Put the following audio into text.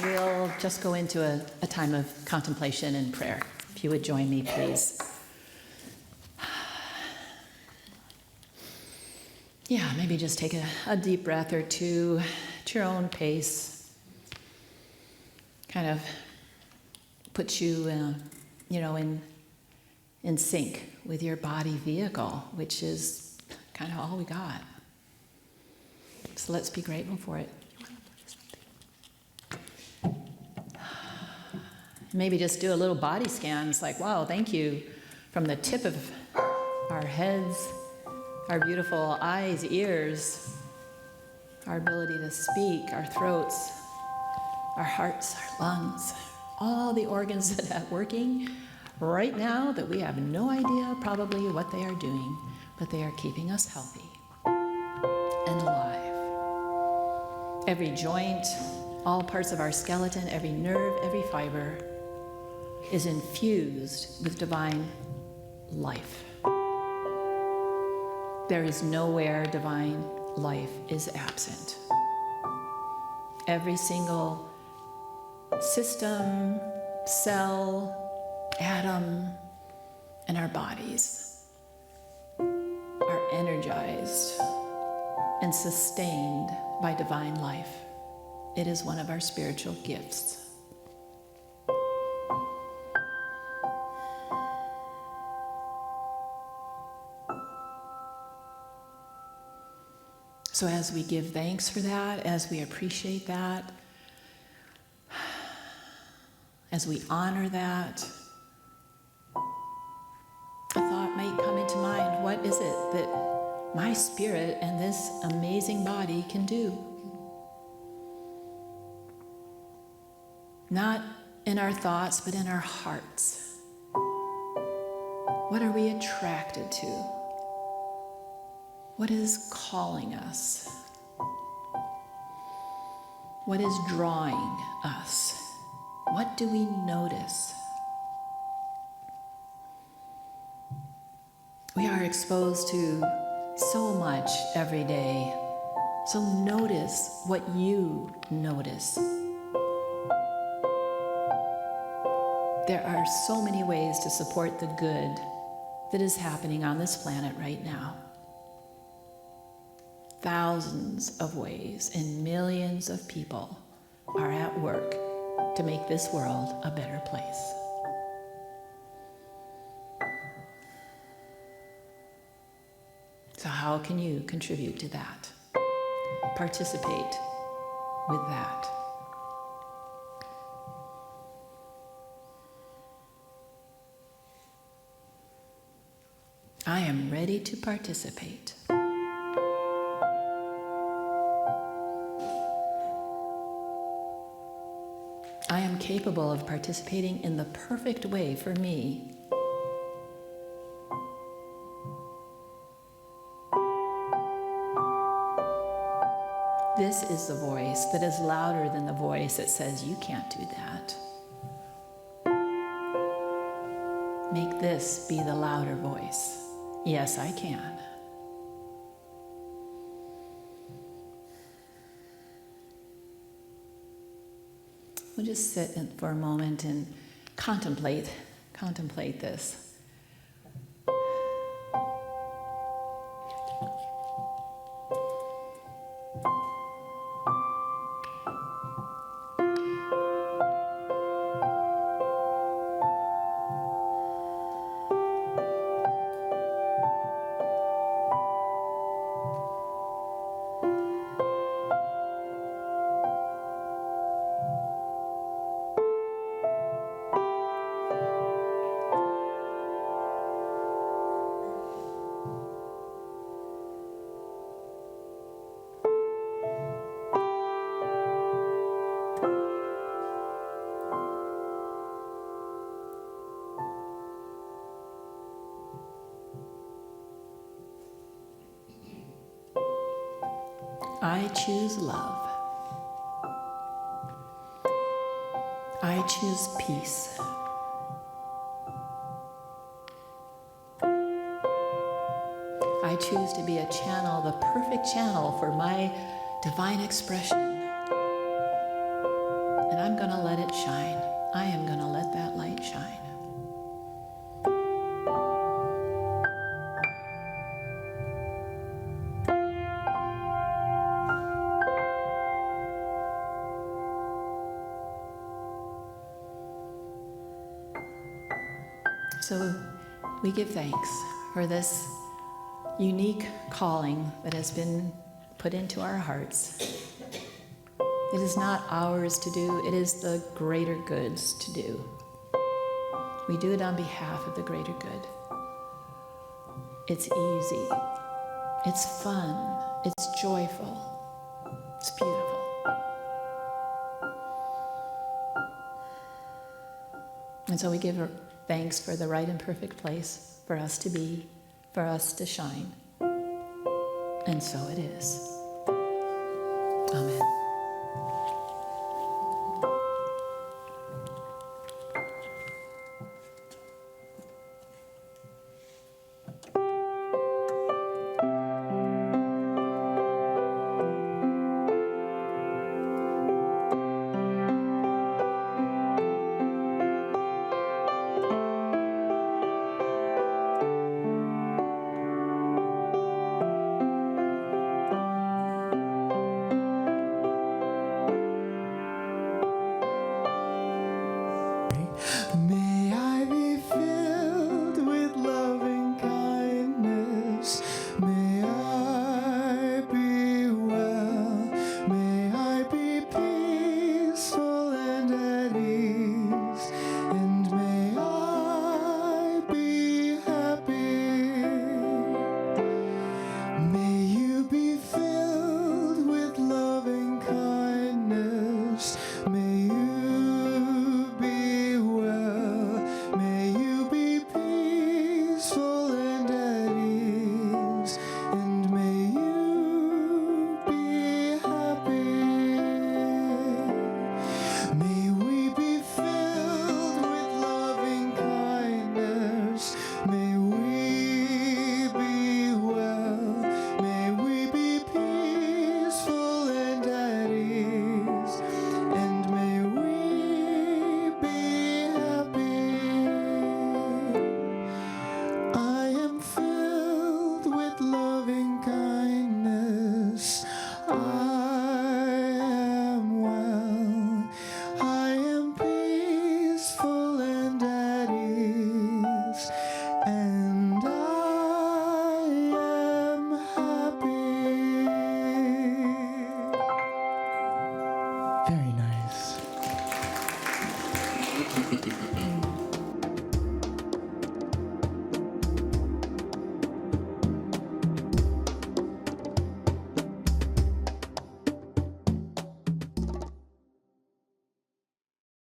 we'll just go into a time of contemplation and prayer. If you would join me, please. Yeah, maybe just take a deep breath or two at your own pace. Kind of puts you, in sync with your body vehicle, which is kind of all we got. So let's be grateful for it. Maybe just do a little body scan. It's like, wow, thank you. From the tip of our heads, our beautiful eyes, ears, our ability to speak, our throats, our hearts, our lungs, all the organs that are working right now that we have no idea probably what they are doing, but they are keeping us healthy and alive. Every joint, all parts of our skeleton, every nerve, every fiber is infused with divine life. There is nowhere divine life is absent. Every single system, cell, atom in our bodies are energized and sustained by divine life. It is one of our spiritual gifts. So as we give thanks for that, as we appreciate that, as we honor that, a thought might come into mind. What is it that my spirit and this amazing body can do? Not in our thoughts, but in our hearts. What are we attracted to? What is calling us? What is drawing us? What do we notice? We are exposed to so much every day. So notice what you notice. There are so many ways to support the good that is happening on this planet right now. Thousands of ways, and millions of people are at work to make this world a better place. So how can you contribute to that? Participate with that. I am ready to participate. I am capable of participating in the perfect way for me. This is the voice that is louder than the voice that says, you can't do that. Make this be the louder voice. Yes, I can. We'll just sit for a moment and contemplate this. I choose love. I choose peace. I choose to be a channel, the perfect channel for my divine expression and I'm going to let it shine. I am going to let that light shine. So we give thanks for this unique calling that has been put into our hearts. It is not ours to do, it is the greater good's to do. We do it on behalf of the greater good. It's easy, it's fun, it's joyful, it's beautiful. And so we give her thanks for the right and perfect place for us to be, for us to shine. And so it is. Amen. May I be filled with loving kindness. May I be well. May I be peaceful and at ease. And may I be happy. May you be filled with loving kindness. May you be well. May you be peaceful and at ease. And may you be happy. May we be filled with loving kindness. May we be well. May we be peaceful and at ease. And may we be happy. I am filled with loving kindness. I am well. I am peaceful and at ease. And I am happy. Very nice.